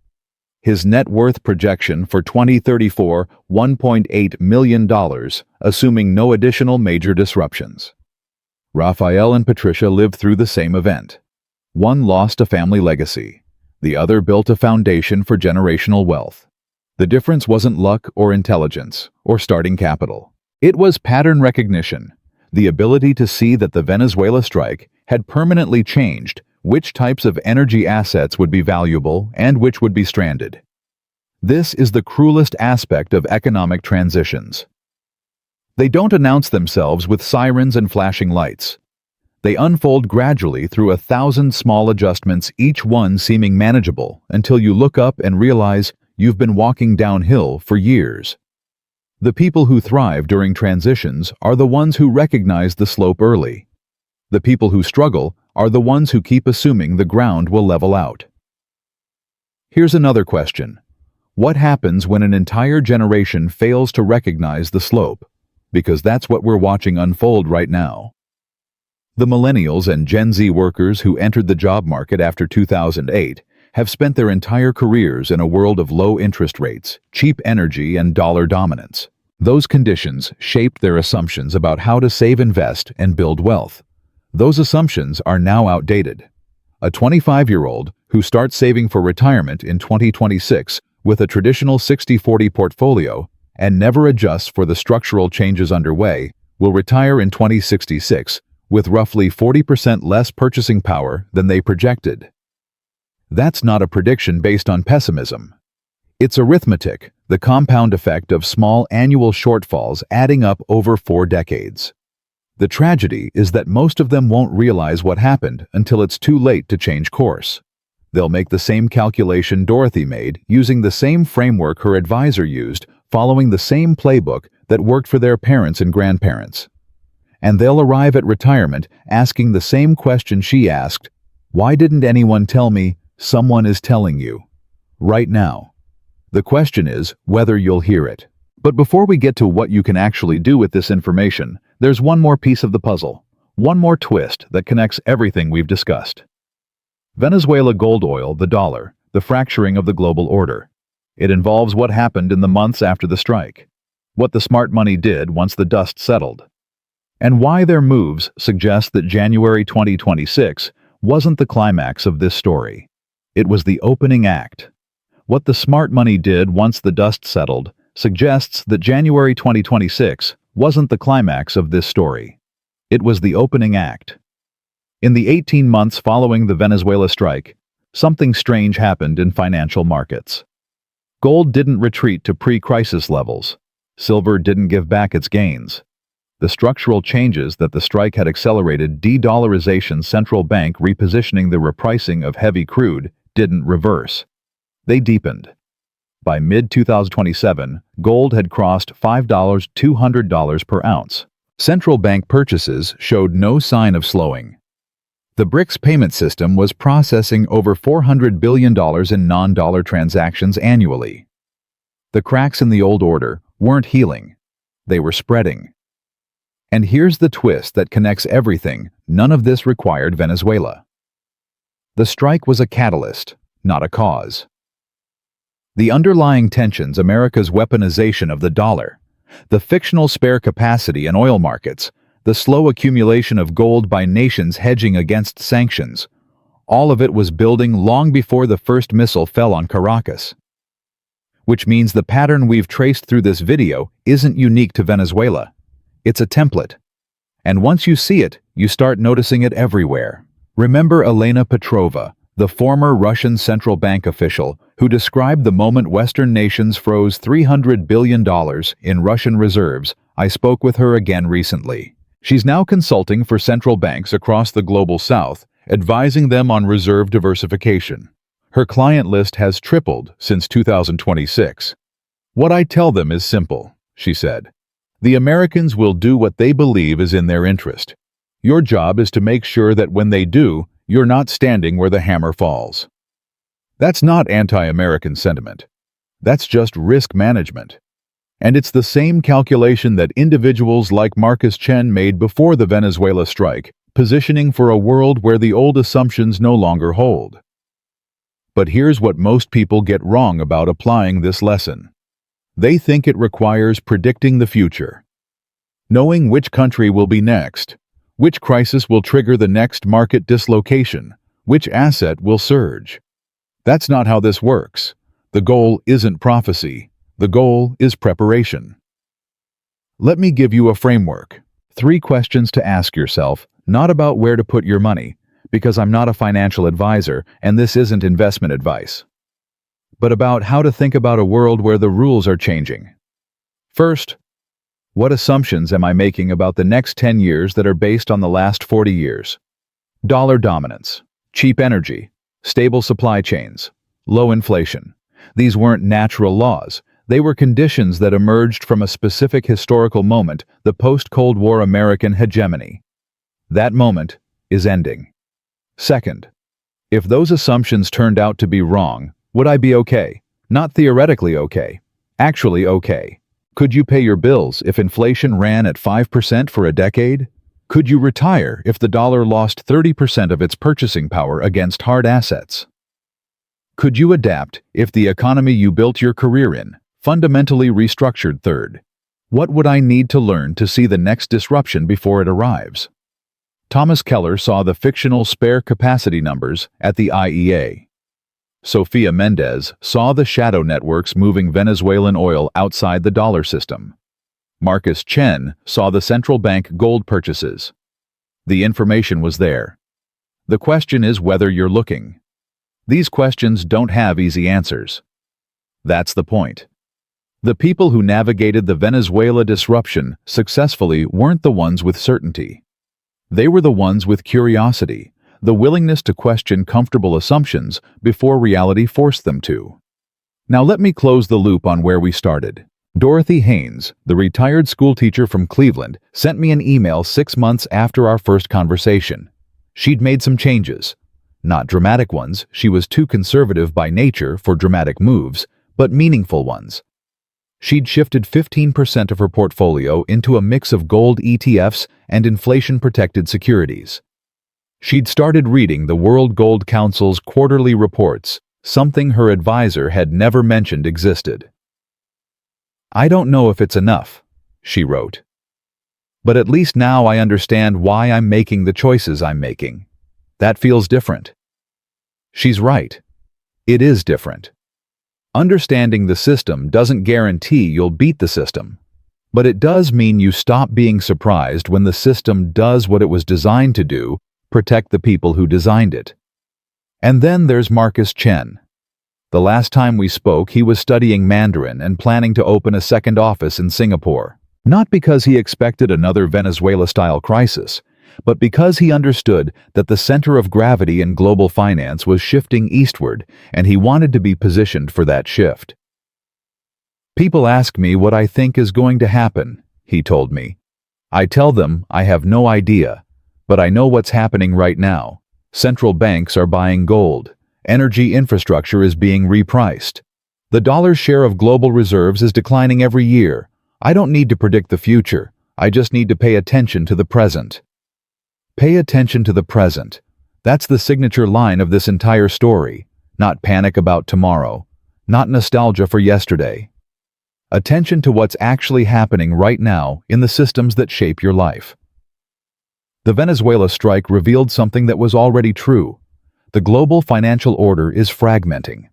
His net worth projection for 2034, $1.8 million, assuming no additional major disruptions. Rafael and Patricia lived through the same event. One lost a family legacy. The other built a foundation for generational wealth. The difference wasn't luck or intelligence or starting capital. It was pattern recognition. The ability to see that the Venezuela strike had permanently changed which types of energy assets would be valuable and which would be stranded. This is the cruelest aspect of economic transitions. They don't announce themselves with sirens and flashing lights. They unfold gradually through 1,000 small adjustments, each one seeming manageable, until you look up and realize you've been walking downhill for years. The people who thrive during transitions are the ones who recognize the slope early. The people who struggle are the ones who keep assuming the ground will level out. Here's another question. What happens when an entire generation fails to recognize the slope? Because that's what we're watching unfold right now. The millennials and Gen Z workers who entered the job market after 2008 have spent their entire careers in a world of low interest rates, cheap energy, and dollar dominance. Those conditions shaped their assumptions about how to save, invest, and build wealth. Those assumptions are now outdated. A 25-year-old who starts saving for retirement in 2026 with a traditional 60-40 portfolio and never adjusts for the structural changes underway will retire in 2066 with roughly 40% less purchasing power than they projected. That's not a prediction based on pessimism. It's arithmetic, the compound effect of small annual shortfalls adding up over 4 decades. The tragedy is that most of them won't realize what happened until it's too late to change course. They'll make the same calculation Dorothy made, using the same framework her advisor used, following the same playbook that worked for their parents and grandparents. And they'll arrive at retirement asking the same question she asked, "Why didn't anyone tell me?" Someone is telling you. Right now. The question is whether you'll hear it. But before we get to what you can actually do with this information, there's one more piece of the puzzle. One more twist that connects everything we've discussed. Venezuela gold oil, the dollar, the fracturing of the global order. It involves what happened in the months after the strike, what the smart money did once the dust settled, and why their moves suggest that January 2026 wasn't the climax of this story. It was the opening act. What the smart money did once the dust settled suggests that January 2026 wasn't the climax of this story. It was the opening act. In the 18 months following the Venezuela strike, something strange happened in financial markets. Gold didn't retreat to pre-crisis levels. Silver didn't give back its gains. The structural changes that the strike had accelerated, de-dollarization, central bank repositioning, the repricing of heavy crude, didn't reverse. They deepened. By mid-2027, gold had crossed $5,200 per ounce. Central bank purchases showed no sign of slowing. The BRICS payment system was processing over $400 billion in non-dollar transactions annually. The cracks in the old order weren't healing. They were spreading. And here's the twist that connects everything: none of this required Venezuela. The strike was a catalyst, not a cause. The underlying tensions, America's weaponization of the dollar, the fictional spare capacity in oil markets, the slow accumulation of gold by nations hedging against sanctions, all of it was building long before the first missile fell on Caracas. Which means the pattern we've traced through this video isn't unique to Venezuela. It's a template. And once you see it, you start noticing it everywhere. Remember Elena Petrova, the former Russian central bank official who described the moment Western nations froze $300 billion in Russian reserves? I spoke with her again recently. She's now consulting for central banks across the global south, advising them on reserve diversification. Her client list has tripled since 2026. What I tell them is simple, she said. The Americans will do what they believe is in their interest. Your job is to make sure that when they do, you're not standing where the hammer falls. That's not anti-American sentiment. That's just risk management. And it's the same calculation that individuals like Marcus Chen made before the Venezuela strike, positioning for a world where the old assumptions no longer hold. But here's what most people get wrong about applying this lesson. They think it requires predicting the future, knowing which country will be next, which crisis will trigger the next market dislocation, which asset will surge. That's not how this works. The goal isn't prophecy. The goal is preparation. Let me give you a framework. 3 questions to ask yourself, not about where to put your money, because I'm not a financial advisor and this isn't investment advice, but about how to think about a world where the rules are changing. First, what assumptions am I making about the next 10 years that are based on the last 40 years? Dollar dominance, cheap energy, stable supply chains, low inflation. These weren't natural laws. They were conditions that emerged from a specific historical moment, the post-Cold War American hegemony. That moment is ending. Second, if those assumptions turned out to be wrong, would I be okay? Not theoretically okay, actually okay. Could you pay your bills if inflation ran at 5% for a decade? Could you retire if the dollar lost 30% of its purchasing power against hard assets? Could you adapt if the economy you built your career in fundamentally restructured? Third, what would I need to learn to see the next disruption before it arrives? Thomas Keller saw the fictional spare capacity numbers at the IEA. Sofia Mendez saw the shadow networks moving Venezuelan oil outside the dollar system. Marcus Chen saw the central bank gold purchases. The information was there. The question is whether you're looking. These questions don't have easy answers. That's the point. The people who navigated the Venezuela disruption successfully weren't the ones with certainty. They were the ones with curiosity, the willingness to question comfortable assumptions before reality forced them to. Now let me close the loop on where we started. Dorothy Haynes, the retired schoolteacher from Cleveland, sent me an email 6 months after our first conversation. She'd made some changes. Not dramatic ones, she was too conservative by nature for dramatic moves, but meaningful ones. She'd shifted 15% of her portfolio into a mix of gold ETFs and inflation-protected securities. She'd started reading the World Gold Council's quarterly reports, something her advisor had never mentioned existed. I don't know if it's enough, she wrote. But at least now I understand why I'm making the choices I'm making. That feels different. She's right. It is different. Understanding the system doesn't guarantee you'll beat the system, but it does mean you stop being surprised when the system does what it was designed to do: protect the people who designed it. And then there's Marcus Chen. The last time we spoke, he was studying Mandarin and planning to open a second office in Singapore. Not because he expected another Venezuela-style crisis, but because he understood that the center of gravity in global finance was shifting eastward, and he wanted to be positioned for that shift. People ask me what I think is going to happen, he told me. I tell them I have no idea, but I know what's happening right now. Central banks are buying gold. Energy infrastructure is being repriced. The dollar's share of global reserves is declining every year. I don't need to predict the future. I just need to pay attention to the present. Pay attention to the present. That's the signature line of this entire story. Not panic about tomorrow. Not nostalgia for yesterday. Attention to what's actually happening right now in the systems that shape your life. The Venezuela strike revealed something that was already true. The global financial order is fragmenting.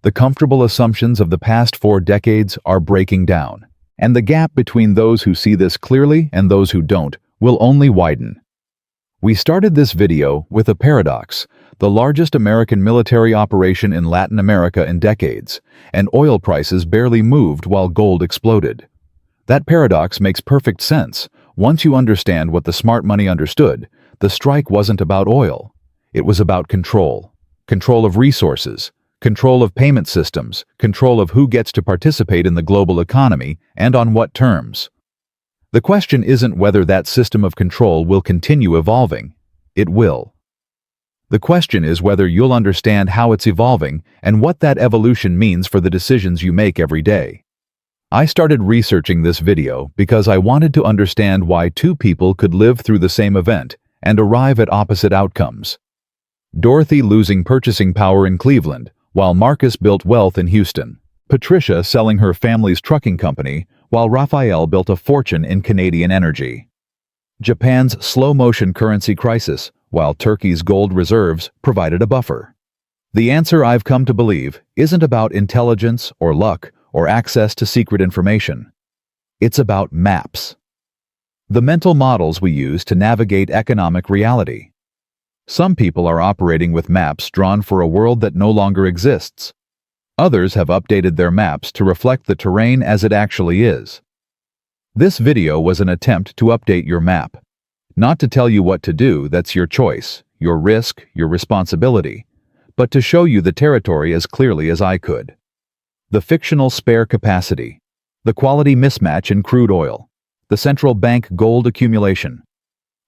The comfortable assumptions of the past 4 decades are breaking down, and the gap between those who see this clearly and those who don't will only widen. We started this video with a paradox: the largest American military operation in Latin America in decades, and oil prices barely moved while gold exploded. That paradox makes perfect sense. Once you understand what the smart money understood, the strike wasn't about oil. It was about control. Control of resources, control of payment systems, control of who gets to participate in the global economy and on what terms. The question isn't whether that system of control will continue evolving. It will. The question is whether you'll understand how it's evolving and what that evolution means for the decisions you make every day. I started researching this video because I wanted to understand why 2 people could live through the same event and arrive at opposite outcomes. Dorothy losing purchasing power in Cleveland, while Marcus built wealth in Houston. Patricia selling her family's trucking company, while Raphael built a fortune in Canadian energy. Japan's slow-motion currency crisis, while Turkey's gold reserves provided a buffer. The answer, I've come to believe, isn't about intelligence or luck or access to secret information. It's about maps. The mental models we use to navigate economic reality. Some people are operating with maps drawn for a world that no longer exists. Others have updated their maps to reflect the terrain as it actually is. This video was an attempt to update your map. Not to tell you what to do, that's your choice, your risk, your responsibility, but to show you the territory as clearly as I could. The fictional spare capacity, the quality mismatch in crude oil, the central bank gold accumulation,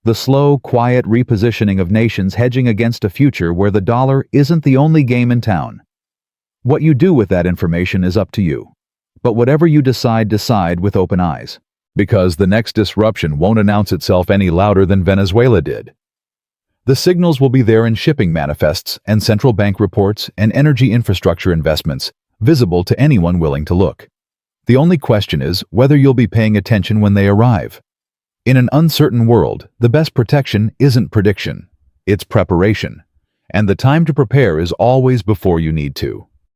the slow, quiet repositioning of nations hedging against a future where the dollar isn't the only game in town. What you do with that information is up to you. But whatever you decide with open eyes, because the next disruption won't announce itself any louder than Venezuela did. The signals will be there in shipping manifests and central bank reports and energy infrastructure investments, visible to anyone willing to look. The only question is whether you'll be paying attention when they arrive. In an uncertain world, the best protection isn't prediction, it's preparation. And the time to prepare is always before you need to.